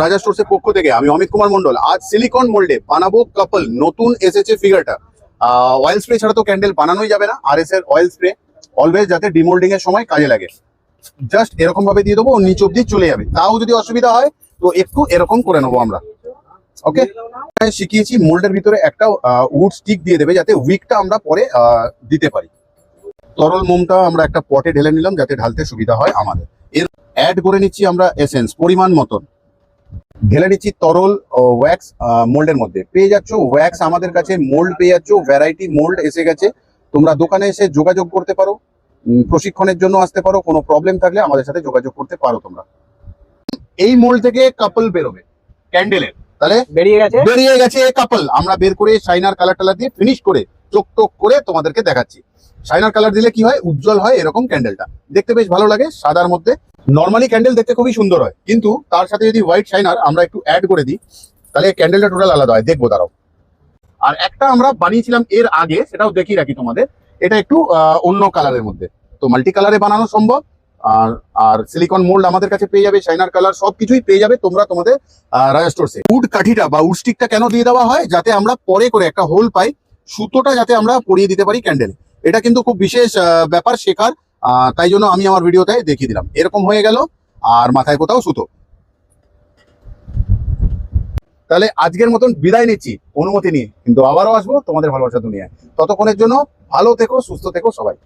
রাজা স্টোরসের পক্ষ থেকে আমি অমিত কুমার মন্ডল আজ সিলিকন মোল্ডে বানাবো কাপল। নতুন এসেছে ফিগারটা। অয়েল স্প্রে ছাড়া তো ক্যান্ডেল বানানোই যাবে না। আর এস এর অয়েল স্প্রে অলওয়েজ যাতে ডিমোল্ডিং এর সময় কাজে লাগে। জাস্ট এরকম ভাবে দিয়ে দেবো, নিচ অব্দি চলে যাবে। তাও যদি অসুবিধা হয় তো একটু এরকম করে নেবো আমরা। ওকে, শিখিয়েছি মোল্ডের ভিতরে একটা উড স্টিক দিয়ে দেবে যাতে উইকটা আমরা পরে দিতে পারি। তরল মোমটা আমরা একটা পটে ঢেলে নিলাম যাতে ঢালতে সুবিধা হয় আমাদের। এর অ্যাড করে নিচ্ছি আমরা এসেন্স পরিমাণ মতন, ঢেলে নিচ্ছি তরল ওয়্যাক্স মোল্ডের মধ্যে। পেয়ে যাচ্ছ ওয়্যাক্স আমাদের কাছে, মোল্ড পেয়ে যাচ্ছ, ভ্যারাইটি মোল্ড এসে গেছে। তোমরা দোকানে এসে যোগাযোগ করতে পারো, প্রশিক্ষণের জন্য আসতে পারো। কোনো প্রবলেম থাকলে আমাদের সাথে যোগাযোগ করতে পারো তোমরা। এই মোল্ড থেকে কাপল বেরোবে ক্যান্ডেলের। তাহলে বেরিয়ে গেছে কাপল। আমরা বের করে শাইনার কালার টালার দিয়ে ফিনিশ করে চোখ টোক করে তোমাদেরকে দেখাচ্ছি। শাইনার কালার দিলে কি হয়, উজ্জ্বল হয় এরকম ক্যান্ডেলটা, দেখতে বেশ ভালো লাগে সাদার মধ্যে। নর্মালি ক্যান্ডেল দেখতে খুবই সুন্দর হয়, কিন্তু তার সাথে যদি হোয়াইট শাইনার আমরা একটু অ্যাড করে দিই তাহলে ক্যান্ডেলটা টোটাল আলাদা হয়। দেখবো দাঁড়াও। আর একটা আমরা বানিয়েছিলাম এর আগে, সেটাও দেখিয়ে রাখি তোমাদের। এটা একটু অন্য কালারের মধ্যে, তো মাল্টি কালারে বানানো সম্ভব। আর আর সিলিকন মোল্ড আমাদের কাছে পেয়ে যাবে, শাইনার কালার সবকিছুই পেয়ে যাবে তোমরা তোমাদের রাজা স্টোরসে। উড কাঠিটা বা উড স্টিকটা কেন দিয়ে দেওয়া হয়, যাতে আমরা পরে করে একটা হোল পাই, সুতোটা যাতে আমরা পরিয়ে দিতে পারি ক্যান্ডেলে। এটা কিন্তু খুব বিশেষ ব্যাপার শেখার, তাই জন্য আমি আমার ভিডিওতে দেখিয়ে দিলাম। এরকম হয়ে গেল, আর মাথায় কোথাও সুতো। তাহলে আজকের মতন বিদায় নিচ্ছি অনুমতি নিয়ে, কিন্তু আবারও আসবো তোমাদের ভালোবাসা দুনিয়ায়। ততক্ষণের জন্য ভালো থেকো, সুস্থ থেকো সবাই।